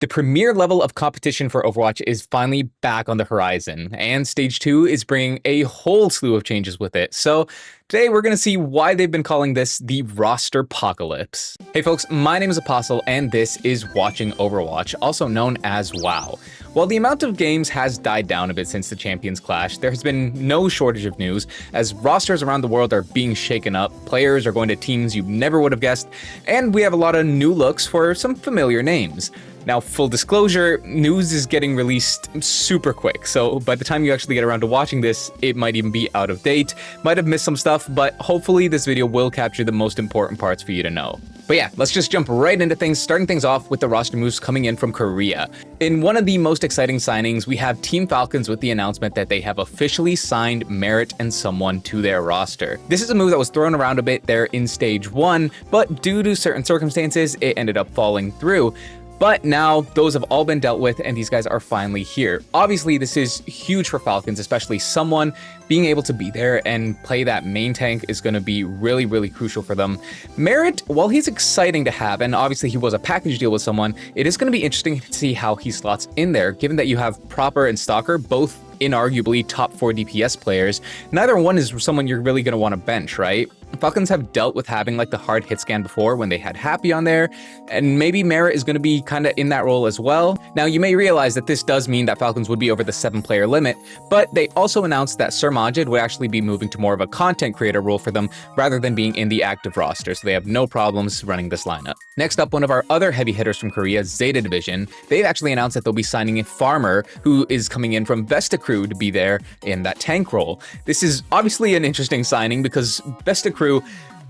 The premier level of competition for Overwatch is finally back on the horizon, and Stage 2 is bringing a whole slew of changes with it. So today we're going to see why they've been calling this the roster apocalypse. Hey folks, my name is Apostle, and this is Watching Overwatch, also known as WoW. While the amount of games has died down a bit since the Champions Clash, there has been no shortage of news, as rosters around the world are being shaken up, players are going to teams you never would have guessed, and we have a lot of new looks for some familiar names. Now, full disclosure, news is getting released super quick, so by the time you actually get around to watching this, it might even be out of date, might have missed some stuff, but hopefully this video will capture the most important parts for you to know. But yeah, let's just jump right into things, starting things off with the roster moves coming in from Korea. In one of the most exciting signings, we have Team Falcons with the announcement that they have officially signed Merit and someone to their roster. This is a move that was thrown around a bit there in Stage 1, but due to certain circumstances, it ended up falling through. But now those have all been dealt with and these guys are finally here. Obviously, this is huge for Falcons, especially someone being able to be there and play that main tank is going to be really, really crucial for them. Merit, while he's exciting to have, and obviously he was a package deal with someone, it is going to be interesting to see how he slots in there, given that you have Proper and Stalker, both inarguably top 4 DPS players. Neither one is someone you're really going to want to bench, right? Falcons have dealt with having like the hard hit scan before when they had Happy on there, and maybe Merit is going to be kind of in that role as well. Now, you may realize that this does mean that Falcons would be over the 7-player limit, but they also announced that Sir Majid would actually be moving to more of a content creator role for them rather than being in the active roster, so they have no problems running this lineup. Next up, one of our other heavy hitters from Korea, Zeta Division. They've actually announced that they'll be signing a farmer who is coming in from Vesta Crew to be there in that tank role. This is obviously an interesting signing because Vesta Crew,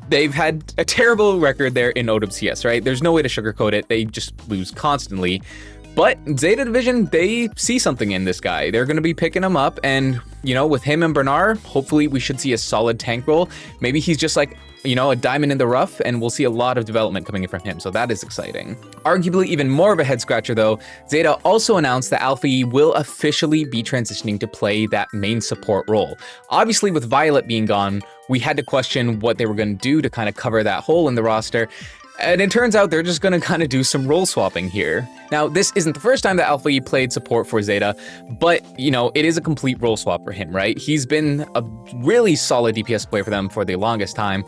they've had a terrible record there in OWCS, right? There's no way to sugarcoat it. They just lose constantly. But Zeta Division, they see something in this guy. They're going to be picking him up, and, you know, with him and Bernard, hopefully we should see a solid tank role. Maybe he's just like, you know, a diamond in the rough, and we'll see a lot of development coming in from him, so that is exciting. Arguably even more of a head scratcher though, Zeta also announced that Alpha E will officially be transitioning to play that main support role. Obviously with Violet being gone, we had to question what they were going to do to kind of cover that hole in the roster. And it turns out they're just going to kind of do some role swapping here. Now, this isn't the first time that Alpha E played support for Zeta, but, you know, it is a complete role swap for him, right? He's been a really solid DPS player for them for the longest time,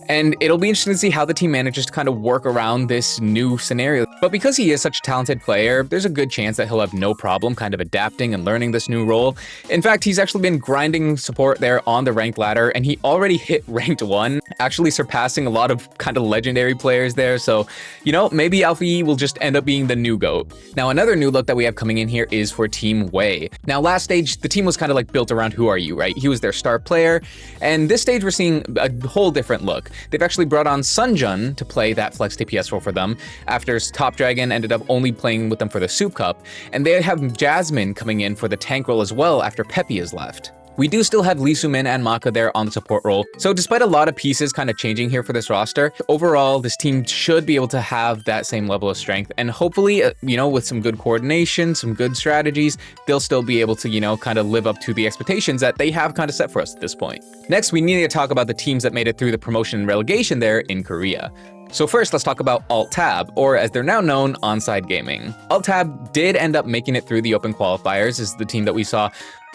and it'll be interesting to see how the team manages to kind of work around this new scenario. But because he is such a talented player, there's a good chance that he'll have no problem kind of adapting and learning this new role. In fact, he's actually been grinding support there on the ranked ladder, and he already hit ranked 1, actually surpassing a lot of kind of legendary players there. So, you know, maybe Alpha E will just end up being the new GOAT. Now, another new look that we have coming in here is for Team Wei. Now, last stage, the team was kind of like built around Who Are You, right? He was their star player, and this stage we're seeing a whole different look. They've actually brought on Sunjun to play that flex DPS role for them, after Top Dragon ended up only playing with them for the Soup Cup, and they have Jasmine coming in for the tank role as well after Peppy has left. We do still have Lee Soo-min and Maka there on the support role, so despite a lot of pieces kind of changing here for this roster, overall this team should be able to have that same level of strength, and hopefully, you know, with some good coordination, some good strategies, they'll still be able to, you know, kind of live up to the expectations that they have kind of set for us at this point. Next, we need to talk about the teams that made it through the promotion and relegation there in Korea. So first, let's talk about Alt-Tab, or as they're now known, Onside Gaming. Alt-Tab did end up making it through the open qualifiers, is the team that we saw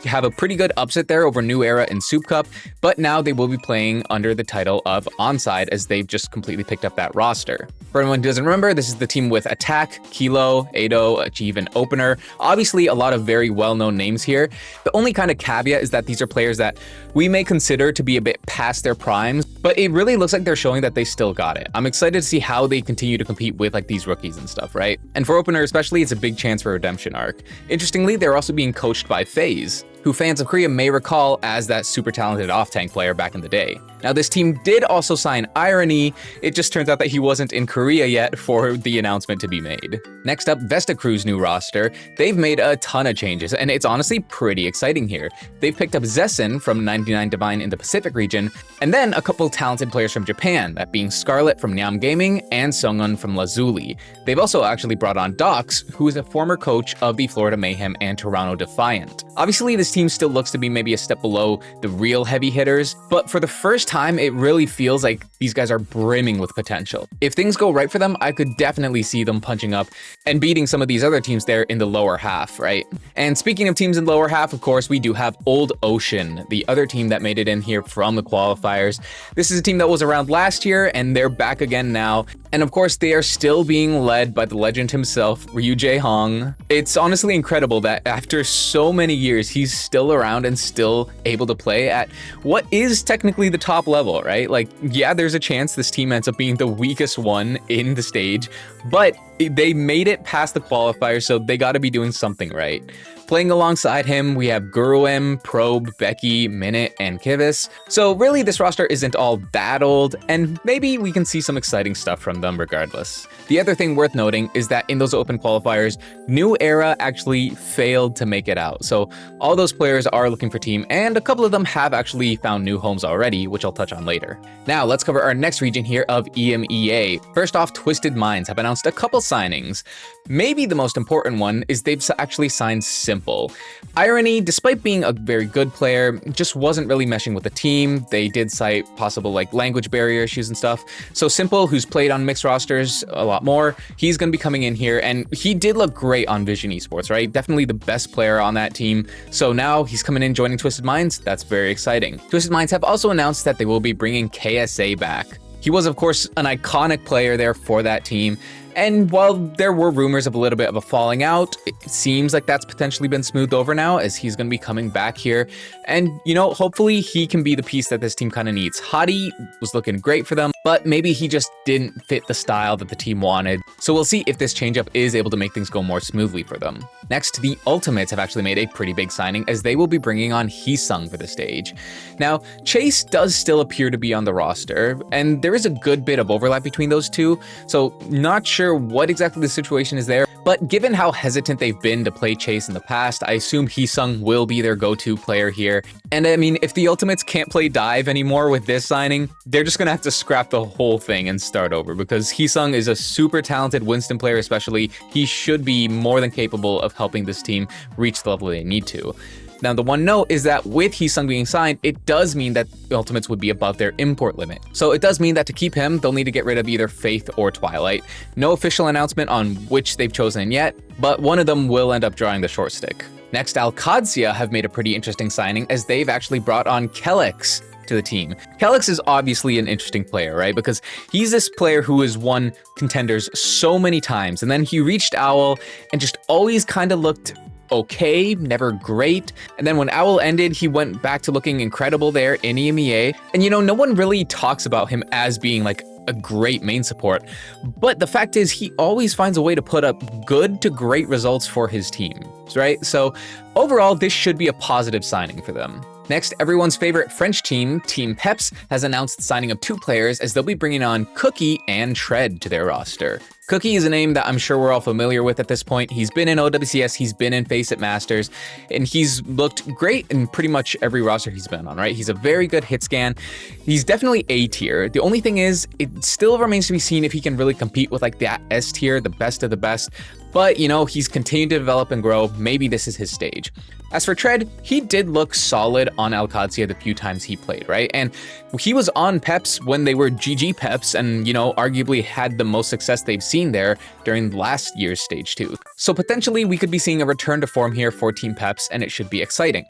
have a pretty good upset there over New Era and Soup Cup, but now they will be playing under the title of Onside as they've just completely picked up that roster. For anyone who doesn't remember, this is the team with Attack, Kilo, Ado, Achieve, and Opener. Obviously, a lot of very well-known names here. The only kind of caveat is that these are players that we may consider to be a bit past their primes, but it really looks like they're showing that they still got it. I'm excited to see how they continue to compete with like these rookies and stuff, right? And for Opener especially, it's a big chance for a redemption arc. Interestingly, they're also being coached by FaZe, who fans of Korea may recall as that super talented off-tank player back in the day. Now, this team did also sign Irony. It just turns out that he wasn't in Korea yet for the announcement to be made. Next up, Vesta Crew's new roster. They've made a ton of changes, and it's honestly pretty exciting here. They've picked up Zessen from 99 Divine in the Pacific region, and then a couple talented players from Japan, that being Scarlet from Nyam Gaming and Seongun from Lazuli. They've also actually brought on Dox, who is a former coach of the Florida Mayhem and Toronto Defiant. Obviously, this team still looks to be maybe a step below the real heavy hitters, but for the first time, it really feels like these guys are brimming with potential. If things go right for them, I could definitely see them punching up and beating some of these other teams there in the lower half, right? And speaking of teams in lower half, of course, we do have Old Ocean, the other team that made it in here from the qualifiers. This is a team that was around last year, and they're back again now. And of course, they are still being led by the legend himself, Ryu Jae-hong. It's honestly incredible that after so many years, he's still around and still able to play at what is technically the top level, right? Like, yeah, there's a chance this team ends up being the weakest one in the stage, but they made it past the qualifiers, so they got to be doing something right. Playing alongside him, we have Guruem, Probe, Becky, Minute, and Kivis. So really, this roster isn't all that old, and maybe we can see some exciting stuff from them regardless. The other thing worth noting is that in those open qualifiers, New Era actually failed to make it out. So all those players are looking for team, and a couple of them have actually found new homes already, which I'll touch on later. Now, let's cover our next region here of EMEA. First off, Twisted Minds have announced a couple signings. Maybe the most important one is they've actually signed Simple. Irony, despite being a very good player, just wasn't really meshing with the team. They did cite possible language barrier issues and stuff. So Simple, who's played on mixed rosters a lot more, he's going to be coming in here, and he did look great on Vision Esports, right? Definitely the best player on that team. So now he's coming in joining Twisted Minds. That's very exciting. Twisted Minds have also announced that they will be bringing KSA back. He was, of course, an iconic player there for that team. And while there were rumors of a little bit of a falling out, it seems like that's potentially been smoothed over now as he's going to be coming back here. And, hopefully he can be the piece that this team kind of needs. Hadi was looking great for them, but maybe he just didn't fit the style that the team wanted. So we'll see if this changeup is able to make things go more smoothly for them. Next, the Ultimates have actually made a pretty big signing as they will be bringing on Heesung for the stage. Now, Chase does still appear to be on the roster, and there is a good bit of overlap between those two, so not sure what exactly the situation is there, but given how hesitant they've been to play Chase in the past, I assume Heesung will be their go-to player here. And I mean, if the Ultimates can't play Dive anymore with this signing, they're just gonna have to scrap the whole thing and start over, because Heesung is a super talented Winston player especially. He should be more than capable of helping this team reach the level they need to. Now, the one note is that with Heesung being signed, it does mean that the Ultimates would be above their import limit. So it does mean that to keep him, they'll need to get rid of either Faith or Twilight. No official announcement on which they've chosen yet, but one of them will end up drawing the short stick. Next, OWCS have made a pretty interesting signing as they've actually brought on Kelix to the team. Kelix is obviously an interesting player, right? Because he's this player who has won contenders so many times, and then he reached OWL and just always kind of looked okay, never great. And then when OWL ended, he went back to looking incredible there in EMEA. And no one really talks about him as being like a great main support. But the fact is, he always finds a way to put up good to great results for his team, right? So overall, this should be a positive signing for them. Next, everyone's favorite French team, Team Peps, has announced the signing of 2 players as they'll be bringing on Cookie and Tread to their roster. Cookie is a name that I'm sure we're all familiar with at this point. He's been in OWCS, he's been in Face It Masters, and he's looked great in pretty much every roster he's been on, right? He's a very good hit scan. He's definitely A tier. The only thing is, it still remains to be seen if he can really compete with that S tier, the best of the best. But, he's continued to develop and grow. Maybe this is his stage. As for Tread, he did look solid on OWCS the few times he played, right? And he was on Peps when they were GG Peps and, arguably had the most success they've seen there during last year's Stage 2. So potentially we could be seeing a return to form here for Team Peps, and it should be exciting.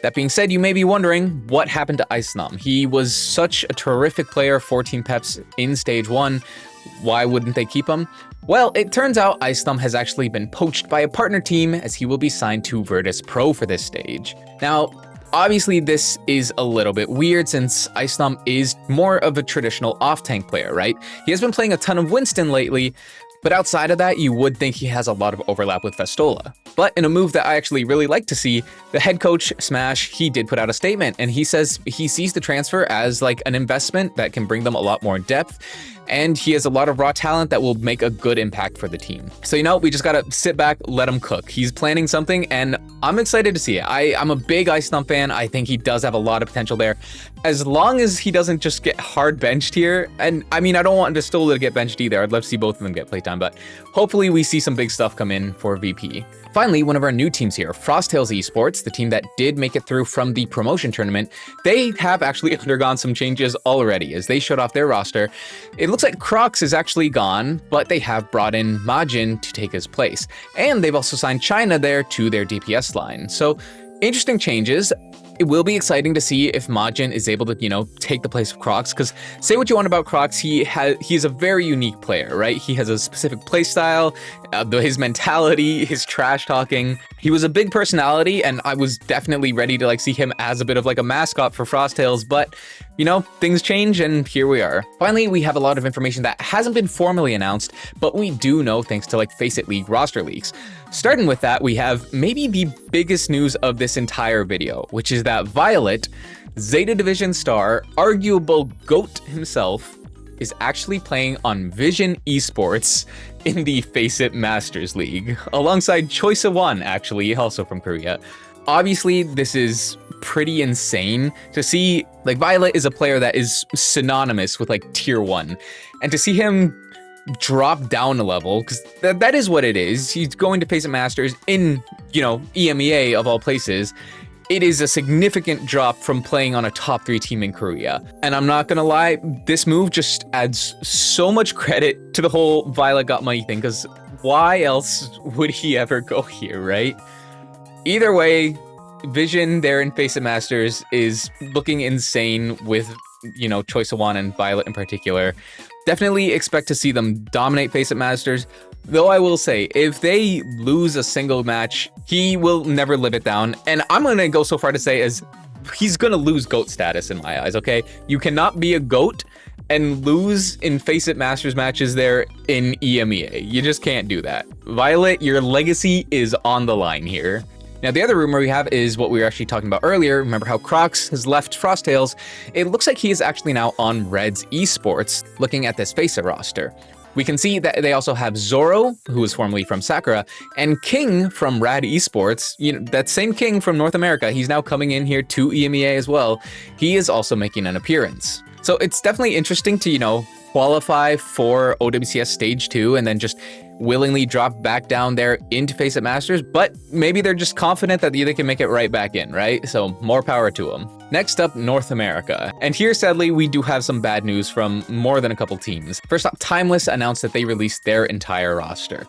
That being said, you may be wondering what happened to Icenum. He was such a terrific player for Team Peps in Stage 1. Why wouldn't they keep him? Well, it turns out Icenum has actually been poached by a partner team as he will be signed to Virtus Pro for this stage. Now, obviously this is a little bit weird since Icenum is more of a traditional off-tank player, right? He has been playing a ton of Winston lately, but outside of that, you would think he has a lot of overlap with Festola. But in a move that I actually really like to see, the head coach, Smash, he did put out a statement, and he says he sees the transfer as an investment that can bring them a lot more depth. and he has a lot of raw talent that will make a good impact for the team. So, we just gotta sit back, let him cook. He's planning something, and I'm excited to see it. I'm a big Ice Thumb fan. I think he does have a lot of potential there. As long as he doesn't just get hard benched here, and I don't want Destola to get benched either. I'd love to see both of them get playtime, but hopefully we see some big stuff come in for VP. Finally, one of our new teams here, Frosttails Esports, the team that did make it through from the promotion tournament, they have actually undergone some changes already as they showed off their roster. It looks like Crocs is actually gone, but they have brought in Majin to take his place. And they've also signed China there to their DPS line. So interesting changes. It will be exciting to see if Majin is able to, take the place of Crocs, because say what you want about Crocs, he's a very unique player, right? He has a specific playstyle, his mentality, his trash talking. He was a big personality, and I was definitely ready to see him as a bit of a mascot for Frosttails, but things change, and here we are. Finally, we have a lot of information that hasn't been formally announced, but we do know thanks to Face It League roster leaks. Starting with that, we have maybe the biggest news of this entire video, which is that Violet, Zeta Division star, arguable GOAT himself, is actually playing on Vision Esports in the Face It Masters League, alongside Choice of One, actually, also from Korea. Obviously, this is pretty insane to see. Violet is a player that is synonymous with tier 1, and to see him drop down a level, because that is what it is. He's going to Face It Masters in, EMEA of all places. It is a significant drop from playing on a top 3 team in Korea. And I'm not gonna lie, this move just adds so much credit to the whole Violet got money thing, because why else would he ever go here, right? Either way, Vision there in Face It Masters is looking insane with, Choice of One and Violet in particular. Definitely expect to see them dominate Face It Masters. Though I will say, if they lose a single match, he will never live it down. And I'm going to go so far to say as he's going to lose GOAT status in my eyes, okay? You cannot be a GOAT and lose in Face It Masters matches there in EMEA. You just can't do that. Violet, your legacy is on the line here. Now, the other rumor we have is what we were actually talking about earlier. Remember how Crocs has left Frosttails? It looks like he is actually now on Reds Esports, looking at this Face It roster. We can see that they also have Zoro, who is formerly from Sakura, and King from Rad Esports. That same King from North America. He's now coming in here to EMEA as well. He is also making an appearance. So it's definitely interesting to, qualify for OWCS Stage 2 and then just willingly drop back down there into Face It Masters, but maybe they're just confident that they can make it right back in, right? So more power to them. Next up, North America. And here, sadly, we do have some bad news from more than a couple teams. First up, Timeless announced that they released their entire roster,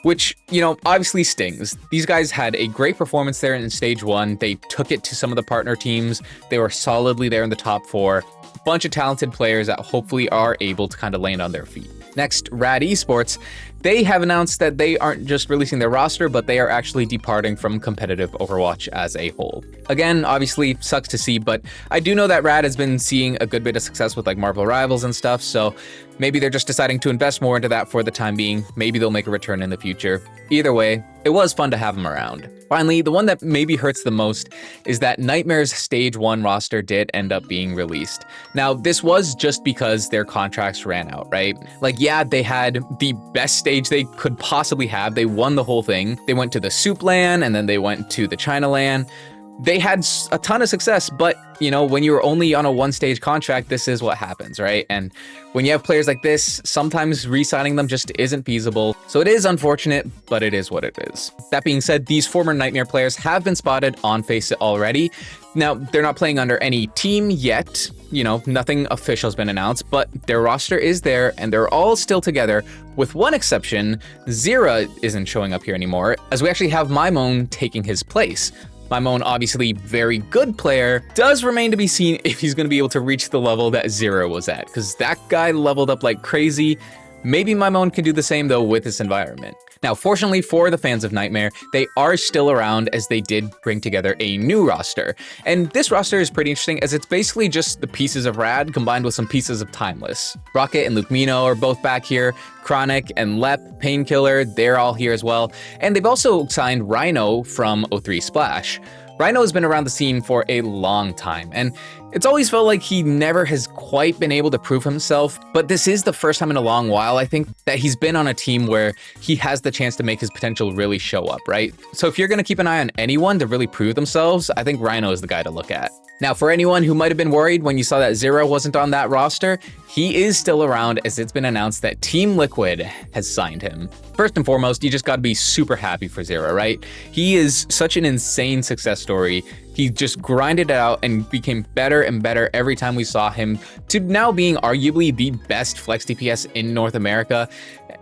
which, obviously stings. These guys had a great performance there in Stage 1. They took it to some of the partner teams. They were solidly there in the top 4. Bunch of talented players that hopefully are able to kind of land on their feet. Next, Rad Esports. They have announced that they aren't just releasing their roster, but they are actually departing from competitive Overwatch as a whole. Again, obviously sucks to see, but I do know that Rad has been seeing a good bit of success with Marvel Rivals and stuff, so maybe they're just deciding to invest more into that for the time being. Maybe they'll make a return in the future. Either way, it was fun to have them around. Finally, the one that maybe hurts the most is that Nightmare's Stage 1 roster did end up being released. Now, this was just because their contracts ran out, right? Yeah, they had the best stage they could possibly have. They won the whole thing. They went to the Soup LAN, and then they went to the China LAN. They had a ton of success, but, when you're only on a 1-stage contract, this is what happens, right? And when you have players like this, sometimes re-signing them just isn't feasible. So it is unfortunate, but it is what it is. That being said, these former Nightmare players have been spotted on Face It already. Now, they're not playing under any team yet. Nothing official has been announced, but their roster is there, and they're all still together. With one exception, Zira isn't showing up here anymore, as we actually have Maimon taking his place. Maimon, obviously very good player, does remain to be seen if he's going to be able to reach the level that Zero was at, because that guy leveled up like crazy. Maybe Maimon can do the same though with this environment. Now, fortunately for the fans of Nightmare, they are still around as they did bring together a new roster. And this roster is pretty interesting as it's basically just the pieces of Rad combined with some pieces of Timeless. Rocket and Luke Mino are both back here. Chronic and Lep, Painkiller, they're all here as well. And they've also signed Rhino from O3 Splash. Rhino has been around the scene for a long time, and It's always felt like he never has quite been able to prove himself, but this is the first time in a long while, I think, that he's been on a team where he has the chance to make his potential really show up, right? So if you're going to keep an eye on anyone to really prove themselves, I think Rhino is the guy to look at. Now, for anyone who might have been worried when you saw that Zero wasn't on that roster, he is still around, as it's been announced that Team Liquid has signed him. First and foremost, you just gotta be super happy for Zero, right? He is such an insane success story. He just grinded it out and became better and better every time we saw him, to now being arguably the best flex DPS in North America.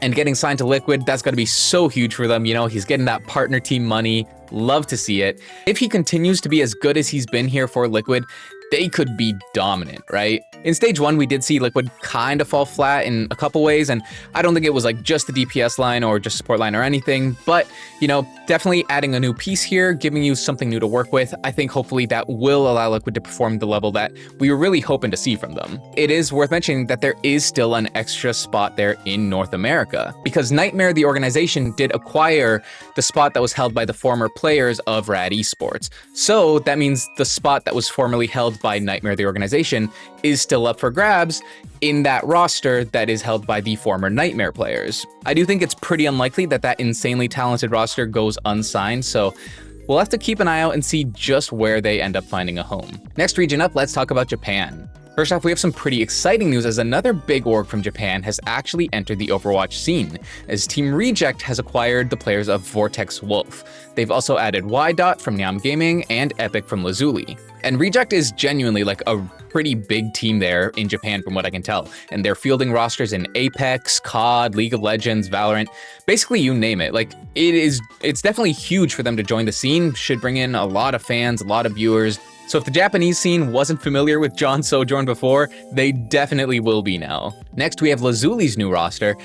And getting signed to Liquid, that's gotta be so huge for them. You know, he's getting that partner team money. Love to see it. If he continues to be as good as he's been here for Liquid, they could be dominant, right? In stage 1, we did see Liquid kind of fall flat in a couple ways, and I don't think it was like just the DPS line or just support line or anything, but, you know, definitely adding a new piece here, giving you something new to work with. I think hopefully that will allow Liquid to perform the level that we were really hoping to see from them. It is worth mentioning that there is still an extra spot there in North America, because Nightmare, the organization, did acquire the spot that was held by the former players of Rad Esports. So that means the spot that was formerly held by Nightmare, the organization, is still up for grabs in that roster that is held by the former Nightmare players. I do think it's pretty unlikely that that insanely talented roster goes unsigned, so we'll have to keep an eye out and see just where they end up finding a home. Next region up, let's talk about Japan. First off, we have some pretty exciting news, as another big org from Japan has actually entered the Overwatch scene, as Team Reject has acquired the players of Vortex Wolf. They've also added Y-Dot from Neom Gaming and Epic from Lazuli. And Reject is genuinely like a pretty big team there in Japan from what I can tell. And they're fielding rosters in Apex, COD, League of Legends, Valorant, basically you name it. Like it's definitely huge for them to join the scene, should bring in a lot of fans, a lot of viewers. So if the Japanese scene wasn't familiar with John Sojourn before, they definitely will be now. Next, we have Lazuli's new roster,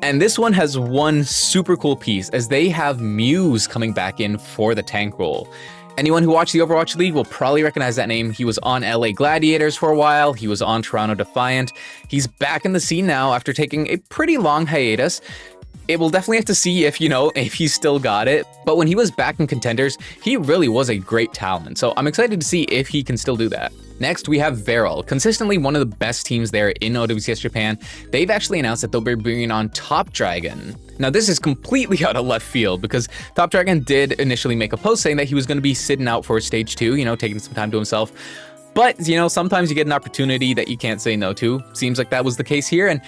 and this one has one super cool piece, as they have Muse coming back in for the tank role. Anyone who watched the Overwatch League will probably recognize that name. He was on LA Gladiators for a while, he was on Toronto Defiant. He's back in the scene now after taking a pretty long hiatus. It will definitely have to see if, you know, if he's still got it. But when he was back in Contenders, he really was a great talent. So I'm excited to see if he can still do that. Next, we have Veryl, consistently one of the best teams there in OWCS Japan. They've actually announced that they'll be bringing on Top Dragon. Now, this is completely out of left field, because Top Dragon did initially make a post saying that he was going to be sitting out for stage 2, you know, taking some time to himself. But, you know, sometimes you get an opportunity that you can't say no to. Seems like that was the case here, and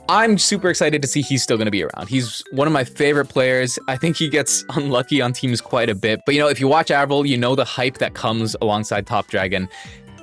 I'm super excited to see he's still going to be around. He's one of my favorite players. I think he gets unlucky on teams quite a bit. But, you know, if you watch Avril, you know the hype that comes alongside Top Dragon.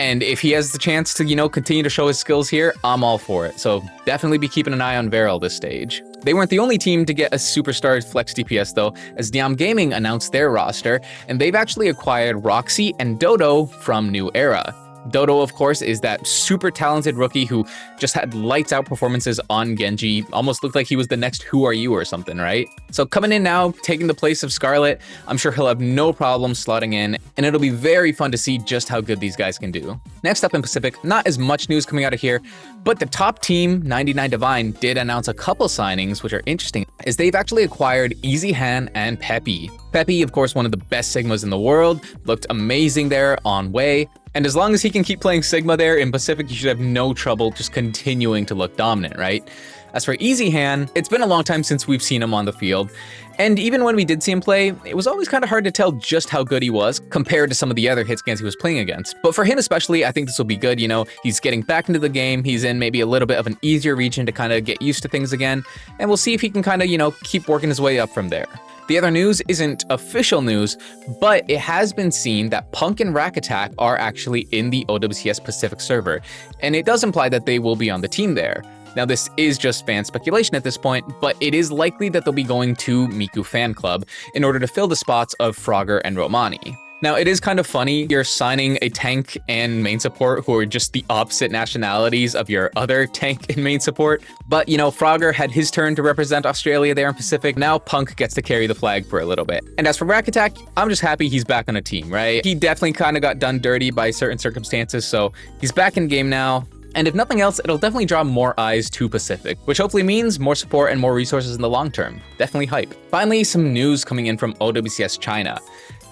And if he has the chance to, you know, continue to show his skills here, I'm all for it. So definitely be keeping an eye on Veryl this stage. They weren't the only team to get a superstar flex DPS though, as Neom Gaming announced their roster, and they've actually acquired Roxy and Dodo from New Era. Dodo, of course, is that super talented rookie who just had lights out performances on Genji, almost looked like he was the next Who Are You or something, right? So coming in now, taking the place of Scarlet, I'm sure he'll have no problem slotting in, and it'll be very fun to see just how good these guys can do. Next up in Pacific, not as much news coming out of here, but the top team, 99 Divine, did announce a couple signings which are interesting, as they've actually acquired Easy Han and Peppy. Peppy, of course, one of the best Sigmas in the world, looked amazing there on Way. And as long as he can keep playing Sigma there in Pacific, you should have no trouble just continuing to look dominant, right? As for Easy Han, it's been a long time since we've seen him on the field. And even when we did see him play, it was always kind of hard to tell just how good he was compared to some of the other hit scans he was playing against. But for him especially, I think this will be good. You know, he's getting back into the game. He's in maybe a little bit of an easier region to kind of get used to things again. And we'll see if he can kind of, you know, keep working his way up from there. The other news isn't official news, but it has been seen that Punk and Rack Attack are actually in the OWCS Pacific server, and it does imply that they will be on the team there. Now, this is just fan speculation at this point, but it is likely that they'll be going to Miku Fan Club in order to fill the spots of Frogger and Romani. Now, it is kind of funny, you're signing a tank and main support who are just the opposite nationalities of your other tank and main support. But, you know, Frogger had his turn to represent Australia there in Pacific. Now Punk gets to carry the flag for a little bit. And as for Rack Attack, I'm just happy he's back on a team, right? He definitely kind of got done dirty by certain circumstances, so he's back in game now. And if nothing else, it'll definitely draw more eyes to Pacific, which hopefully means more support and more resources in the long term. Definitely hype. Finally, some news coming in from OWCS China.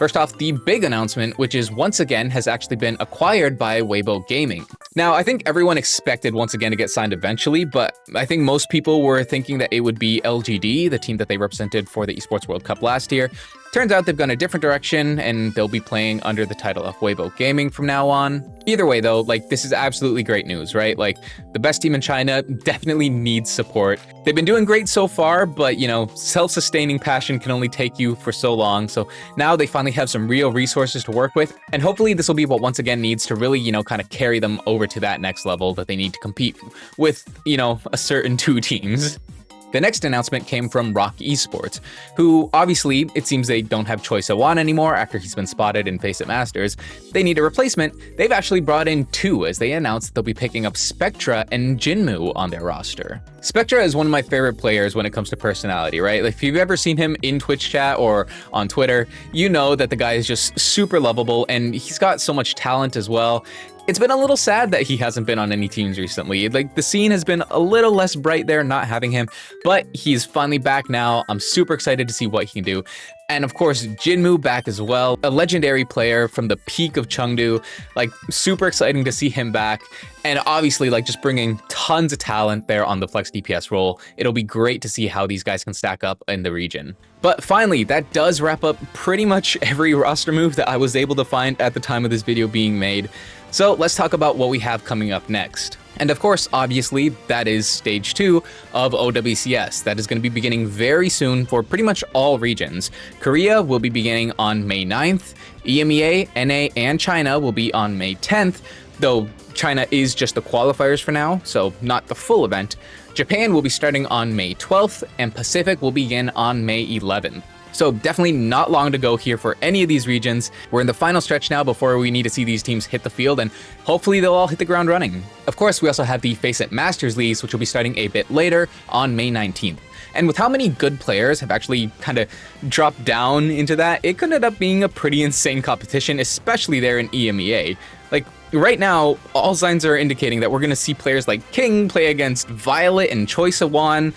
First off, the big announcement, which is once again has actually been acquired by Weibo Gaming. Now, I think everyone expected once again to get signed eventually, but I think most people were thinking that it would be LGD, the team that they represented for the Esports World Cup last year. Turns out they've gone a different direction, and they'll be playing under the title of Weibo Gaming from now on. Either way, though, like, this is absolutely great news, right? Like, the best team in China definitely needs support. They've been doing great so far, but, you know, self-sustaining passion can only take you for so long. So now they finally have some real resources to work with, and hopefully this will be what once again needs to really, you know, kind of carry them over to that next level that they need to compete with, you know, a certain two teams. The next announcement came from OWCS Esports, who obviously, it seems they don't have Choi So-won anymore after he's been spotted in Face It Masters. They need a replacement. They've actually brought in two, as they announced they'll be picking up Spectra and Jinmu on their roster. Spectra is one of my favorite players when it comes to personality, right? Like, if you've ever seen him in Twitch chat or on Twitter, you know that the guy is just super lovable, and he's got so much talent as well. It's been a little sad that he hasn't been on any teams recently. Like, the scene has been a little less bright there not having him, but he's finally back now. I'm super excited to see what he can do. And of course, Jinmu back as well, a legendary player from the peak of Chengdu. Like, super exciting to see him back. And obviously, like, just bringing tons of talent there on the flex DPS role. It'll be great to see how these guys can stack up in the region. But finally, that does wrap up pretty much every roster move that I was able to find at the time of this video being made. So let's talk about what we have coming up next. And of course, obviously, that is Stage 2 of OWCS. That is going to be beginning very soon for pretty much all regions. Korea will be beginning on May 9th. EMEA, NA, and China will be on May 10th, though China is just the qualifiers for now, so not the full event. Japan will be starting on May 12th, and Pacific will begin on May 11th. So definitely not long to go here for any of these regions. We're in the final stretch now before we need to see these teams hit the field, and hopefully they'll all hit the ground running. Of course, we also have the Face It Masters leagues, which will be starting a bit later on May 19th. And with how many good players have actually kind of dropped down into that, it could end up being a pretty insane competition, especially there in EMEA. Like, right now, all signs are indicating that we're going to see players like King play against Violet and Choi So-won,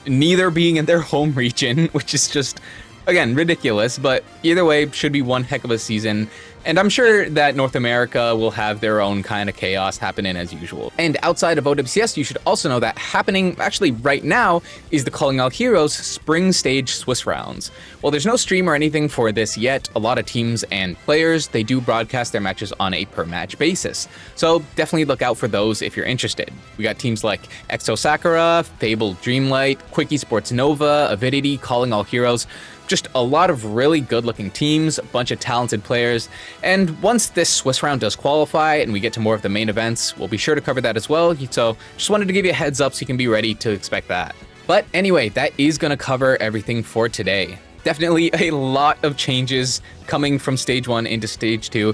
neither being in their home region, which is just, again, ridiculous, but either way, should be one heck of a season. And I'm sure that North America will have their own kind of chaos happening as usual. And outside of OWCS, you should also know that happening actually right now is the Calling All Heroes Spring Stage Swiss Rounds. While there's no stream or anything for this yet, a lot of teams and players, they do broadcast their matches on a per match basis. So definitely look out for those if you're interested. We got teams like Exo Sakura, Fable Dreamlight, Quick Esports Nova, Avidity, Calling All Heroes. Just a lot of really good-looking teams, a bunch of talented players, and once this Swiss round does qualify and we get to more of the main events, we'll be sure to cover that as well, so just wanted to give you a heads up so you can be ready to expect that. But anyway, that is going to cover everything for today. Definitely a lot of changes coming from Stage 1 into Stage 2.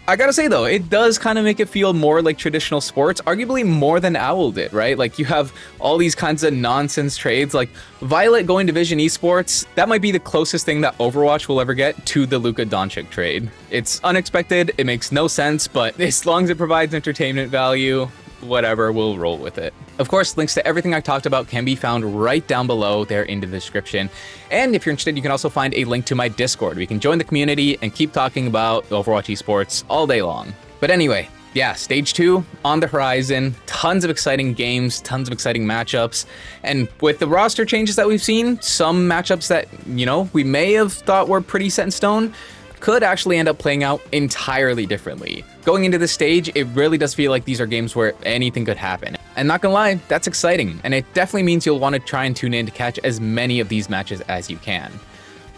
I gotta say though, it does kind of make it feel more like traditional sports, arguably more than Owl did, right? Like, you have all these kinds of nonsense trades, like Violet going to Vision Esports. That might be the closest thing that Overwatch will ever get to the Luka Doncic trade. It's unexpected, it makes no sense, but as long as it provides entertainment value, whatever, we'll roll with it. Of course, links to everything I talked about can be found right down below there in the description. And if you're interested, you can also find a link to my Discord. We can join the community and keep talking about Overwatch Esports all day long. But anyway, yeah, Stage 2 on the horizon, tons of exciting games, tons of exciting matchups. And with the roster changes that we've seen, some matchups that, you know, we may have thought were pretty set in stone could actually end up playing out entirely differently. Going into this stage, it really does feel like these are games where anything could happen. And not gonna lie, that's exciting, and it definitely means you'll want to try and tune in to catch as many of these matches as you can.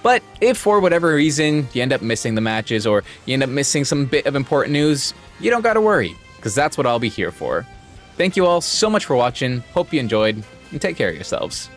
But if for whatever reason you end up missing the matches or you end up missing some bit of important news, you don't gotta worry, because that's what I'll be here for. Thank you all so much for watching, hope you enjoyed, and take care of yourselves.